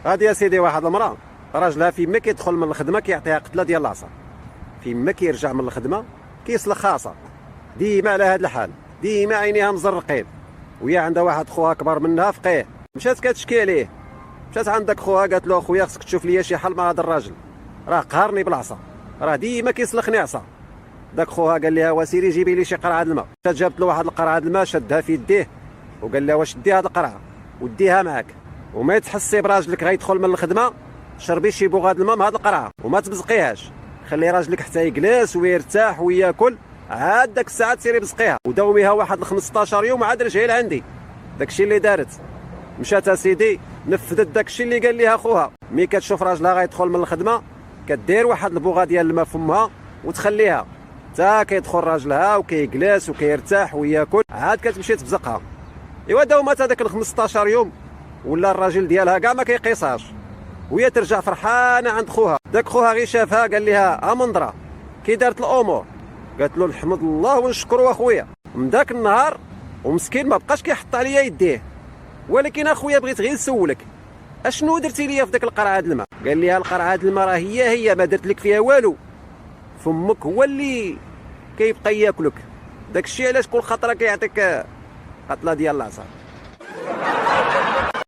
هادي يا سيدي واحد المراه راجلها فيما كيدخل من الخدمه كيعطيها قتله ديال العصا، فيما كيرجع من الخدمه كيسلخ خاصه، ديما على هذا الحال، ديما عينيها مزرقين، وهي عندها واحد خوها كبر منها فقيه، مشات كتشكي عليه، مشات عندك خوها قالت له خويا خصك تشوف لي شي حل مع هذا الراجل، راه قهرني بالعصا، راه ديما كيسلخني عصا. داك خوها قال لها وسيري جيبي لي شي قرعه الماء، مشات جابت له واحد القرعه الماء، شدها في يديه وقال لها واش دي هاد القرعه وديها معاك، وما تحسي براجلك غيدخل من الخدمه شربي شي بوغاد الماء مع هاد القرعه وما تبزقيهاش، خلي راجلك حتى يجلس ويرتاح وياكل، عاد داك الساعه تسيري بزقيها وداوميها واحد 15 يوم عاد رجعي لعندي. داكشي اللي دارت، مشات اسيدي نفذت داكشي اللي قال ليها خوها، ملي كتشوف راجلها غيدخل من الخدمه كدير واحد البوغه ديال الماء فمها وتخليها حتى كيدخل راجلها وكيجلس وكيرتاح وياكل، عاد كتمشي تبزقها. ايوا داومات هذاك 15 يوم ولا الراجل ديالها كاع ما كيقيسهاش، وهي ترجع فرحانه عند خوها. داك خوها غير شافها قال لها امندره كي دارت الامور، قالت له نحمد الله ونشكرو اخويا. من داك النهار ومسكين ما بقاش كيحط عليا يديه، ولكن اخويا بغيت غير نسولك اشنو درتي ليا في داك القرعه د الماء؟ قال لي القرعه د الماء راه هي ما درت لك فيها والو، فمك هو اللي كيبقى ياكلك، داك الشيء علاش كل خطره كيعطيك قتله ديال العصا.